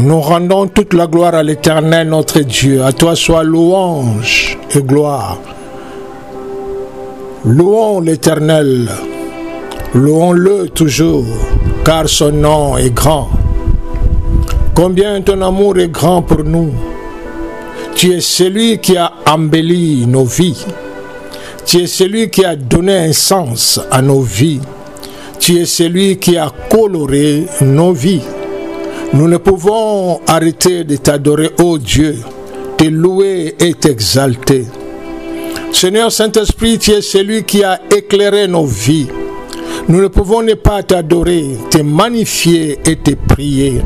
Nous rendons toute la gloire à l'Éternel, notre Dieu. À toi soit louange et gloire. Louons l'Éternel, louons-le toujours, car son nom est grand. Combien ton amour est grand pour nous. Tu es celui qui a embelli nos vies. Tu es celui qui a donné un sens à nos vies. Tu es celui qui a coloré nos vies. Nous ne pouvons arrêter de t'adorer, ô Dieu, te louer et t'exalter. Seigneur Saint-Esprit, tu es celui qui a éclairé nos vies. Nous ne pouvons ne pas t'adorer, te magnifier et te prier.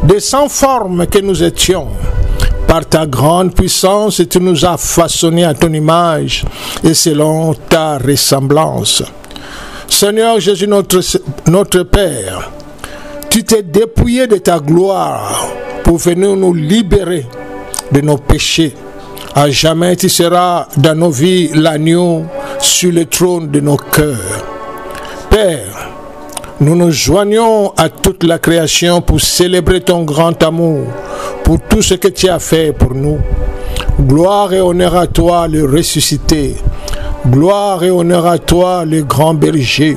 Des sans forme que nous étions, par ta grande puissance, tu nous as façonnés à ton image et selon ta ressemblance. Seigneur Jésus, notre Père, tu t'es dépouillé de ta gloire pour venir nous libérer de nos péchés. À jamais tu seras dans nos vies l'agneau sur le trône de nos cœurs. Père, nous nous joignons à toute la création pour célébrer ton grand amour, pour tout ce que tu as fait pour nous. Gloire et honneur à toi, le ressuscité. Gloire et honneur à toi, le grand berger.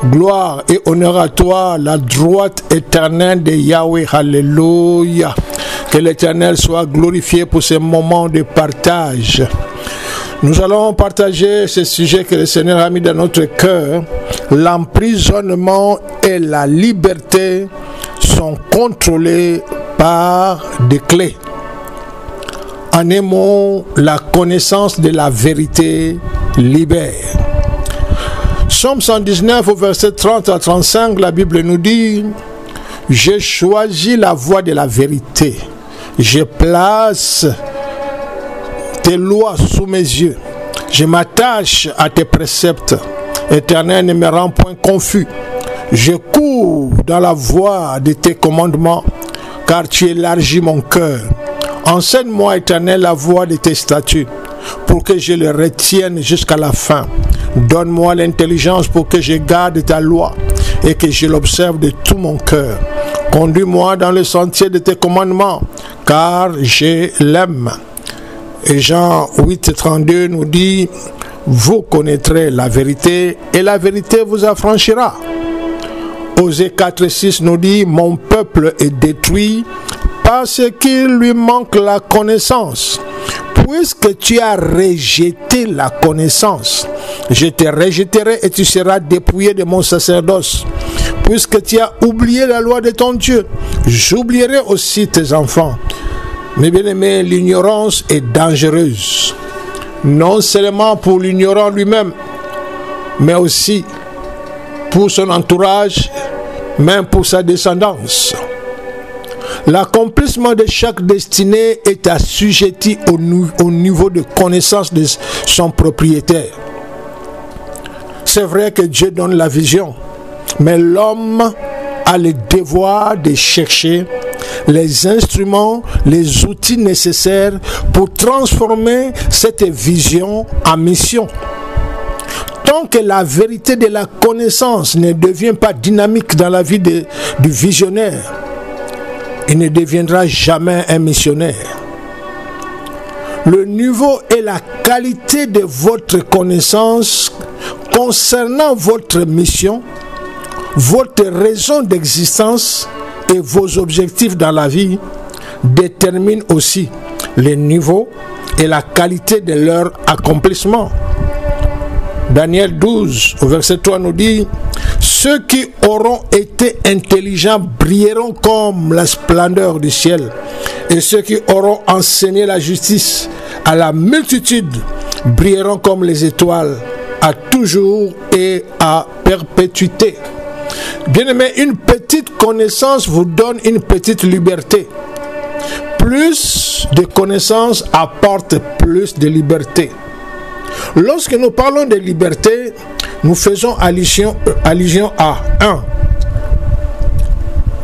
Gloire et honneur à toi, la droite éternelle de Yahweh. Alléluia. Que l'Éternel soit glorifié pour ce moment de partage. Nous allons partager ce sujet que le Seigneur a mis dans notre cœur. L'emprisonnement et la liberté sont contrôlés par des clés. En un mot, la connaissance de la vérité libère. Psaume 119 au verset 30 à 35, la Bible nous dit: j'ai choisi la voie de la vérité. Je place tes lois sous mes yeux. Je m'attache à tes préceptes. Éternel, ne me rends point confus. Je cours dans la voie de tes commandements, car tu élargis mon cœur. Enseigne-moi, Éternel, la voie de tes statuts, pour que je le retienne jusqu'à la fin. Donne-moi l'intelligence pour que je garde ta loi et que je l'observe de tout mon cœur. Conduis-moi dans le sentier de tes commandements, car je l'aime. Et Jean 8,32 nous dit: vous connaîtrez la vérité et la vérité vous affranchira. Osée 4,6 nous dit: mon peuple est détruit parce qu'il lui manque la connaissance. Puisque tu as rejeté la connaissance, je te rejetterai et tu seras dépouillé de mon sacerdoce. Puisque tu as oublié la loi de ton Dieu, j'oublierai aussi tes enfants. Mes bien-aimés, l'ignorance est dangereuse. Non seulement pour l'ignorant lui-même, mais aussi pour son entourage, même pour sa descendance. L'accomplissement de chaque destinée est assujetti au niveau de connaissance de son propriétaire. C'est vrai que Dieu donne la vision, mais l'homme a le devoir de chercher les instruments, les outils nécessaires pour transformer cette vision en mission. Tant que la vérité de la connaissance ne devient pas dynamique dans la vie du visionnaire, il ne deviendra jamais un missionnaire. Le niveau et la qualité de votre connaissance concernant votre mission, votre raison d'existence et vos objectifs dans la vie déterminent aussi le niveau et la qualité de leur accomplissement. Daniel 12, au verset 3 nous dit: ceux qui auront été intelligents brilleront comme la splendeur du ciel, et ceux qui auront enseigné la justice à la multitude brilleront comme les étoiles, à toujours et à perpétuité. Bien-aimé, une petite connaissance vous donne une petite liberté. Plus de connaissances apporte plus de liberté. Lorsque nous parlons de liberté, nous faisons allusion à 1.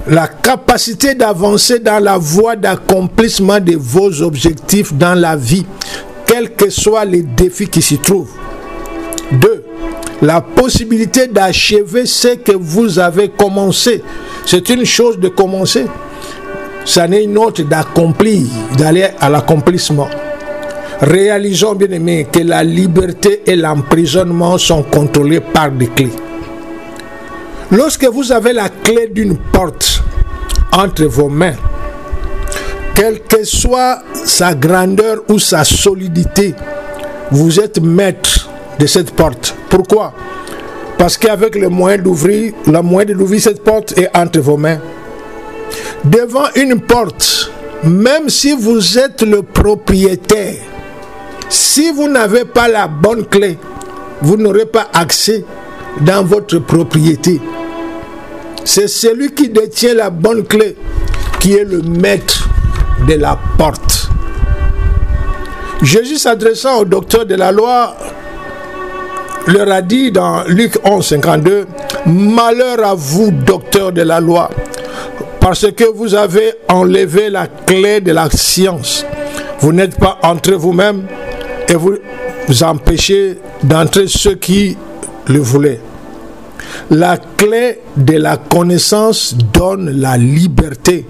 La capacité d'avancer dans la voie d'accomplissement de vos objectifs dans la vie, quels que soient les défis qui s'y trouvent. 2. La possibilité d'achever ce que vous avez commencé. C'est une chose de commencer. Ça n'est une autre d'accomplir, d'aller à l'accomplissement. Réalisons, bien aimés, que la liberté et l'emprisonnement sont contrôlés par des clés. Lorsque vous avez la clé d'une porte entre vos mains, quelle que soit sa grandeur ou sa solidité, vous êtes maître de cette porte. Pourquoi? Parce qu'avec le moyen d'ouvrir cette porte est entre vos mains. Devant une porte, même si vous êtes le propriétaire, si vous n'avez pas la bonne clé, vous n'aurez pas accès dans votre propriété. C'est celui qui détient la bonne clé qui est le maître de la porte. Jésus s'adressant au docteur de la loi leur a dit dans Luc 11, 52, « Malheur à vous, docteur de la loi, parce que vous avez enlevé la clé de la science. Vous n'êtes pas entré vous-même et vous empêchez d'entrer ceux qui le voulaient. » La clé de la connaissance donne la liberté.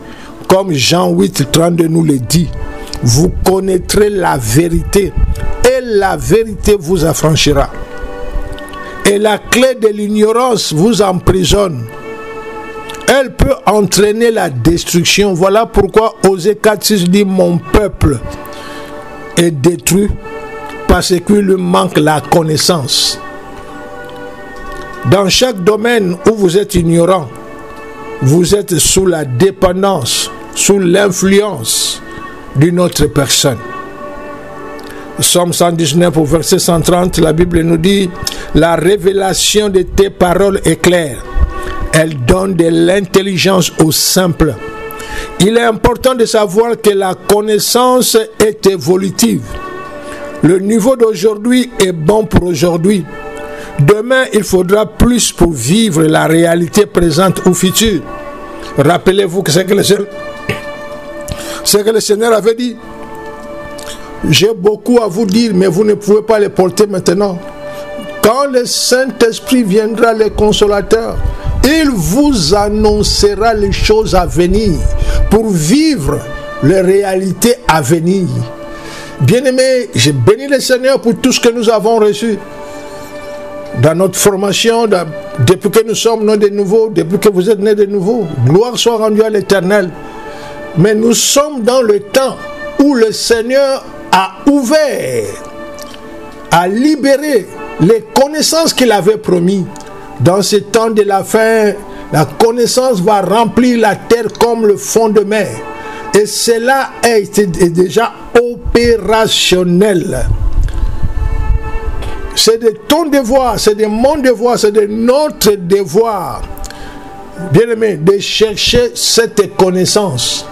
Comme Jean 8, 32 nous le dit, vous connaîtrez la vérité et la vérité vous affranchira. Et la clé de l'ignorance vous emprisonne. Elle peut entraîner la destruction. Voilà pourquoi Osée 4:6 dit, mon peuple est détruit parce qu'il lui manque la connaissance. Dans chaque domaine où vous êtes ignorant, vous êtes sous la dépendance, sous l'influence d'une autre personne. Psaume 119 au verset 130, la Bible nous dit, la révélation de tes paroles est claire. Elle donne de l'intelligence aux simples. Il est important de savoir que la connaissance est évolutive. Le niveau d'aujourd'hui est bon pour aujourd'hui. Demain, il faudra plus pour vivre la réalité présente ou future. Rappelez-vous que c'est que le Seigneur avait dit. J'ai beaucoup à vous dire, mais vous ne pouvez pas les porter maintenant. Quand le Saint-Esprit viendra, le Consolateur, il vous annoncera les choses à venir pour vivre les réalités à venir. Bien-aimés, je bénis le Seigneur pour tout ce que nous avons reçu. Dans notre formation, depuis que nous sommes nés de nouveau, depuis que vous êtes nés de nouveau, gloire soit rendue à l'Éternel. Mais nous sommes dans le temps où le Seigneur a ouvert, a libéré les connaissances qu'il avait promis. Dans ce temps de la fin, la connaissance va remplir la terre comme le fond de mer. Et cela est déjà opérationnel. C'est de ton devoir, c'est de mon devoir, c'est de notre devoir, bien-aimé, de chercher cette connaissance.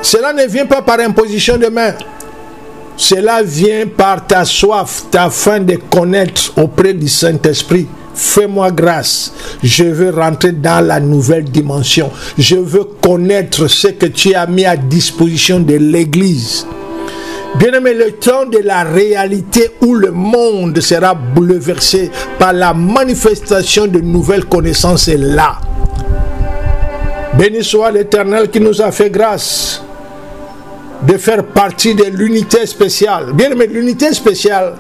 Cela ne vient pas par imposition de main. Cela vient par ta soif, ta faim de connaître auprès du Saint-Esprit. Fais-moi grâce. Je veux rentrer dans la nouvelle dimension. Je veux connaître ce que tu as mis à disposition de l'Église. Bien-aimé, le temps de la réalité où le monde sera bouleversé par la manifestation de nouvelles connaissances est là. Béni soit l'Éternel qui nous a fait grâce de faire partie de l'unité spéciale. Bien-aimé, l'unité spéciale,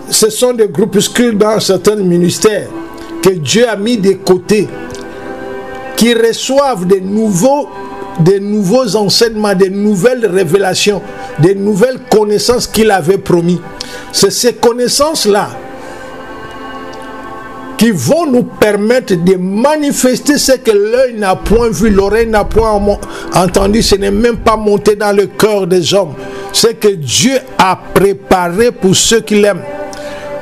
ce sont des groupuscules dans certains ministères que Dieu a mis de côté, qui reçoivent des nouveaux enseignements, des nouvelles révélations, des nouvelles connaissances qu'il avait promis. C'est ces connaissances-là qui vont nous permettre de manifester ce que l'œil n'a point vu, l'oreille n'a point entendu, ce n'est même pas monté dans le cœur des hommes. Ce que Dieu a préparé pour ceux qui l'aiment.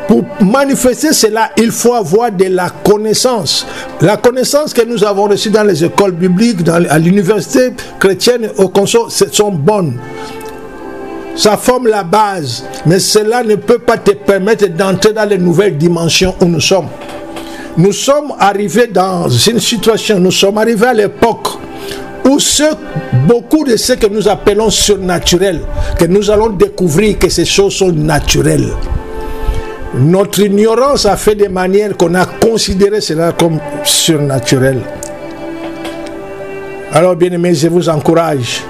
Pour manifester cela, il faut avoir de la connaissance. La connaissance que nous avons reçue dans les écoles bibliques, à l'université chrétienne, au consort, sont bonnes. Ça forme la base. Mais cela ne peut pas te permettre d'entrer dans les nouvelles dimensions où nous sommes. Nous sommes arrivés dans une situation, nous sommes arrivés à l'époque où beaucoup de ce que nous appelons surnaturel, que nous allons découvrir que ces choses sont naturelles. Notre ignorance a fait de manière qu'on a considéré cela comme surnaturel. Alors, bien-aimés, je vous encourage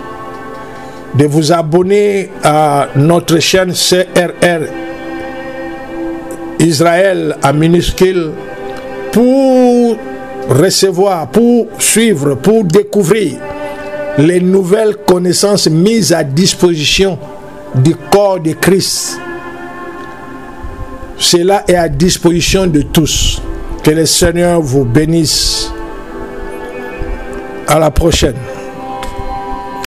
de vous abonner à notre chaîne CRR Israël en minuscule pour recevoir, pour suivre, pour découvrir les nouvelles connaissances mises à disposition du corps de Christ. Cela est à disposition de tous. Que le Seigneur vous bénisse. À la prochaine.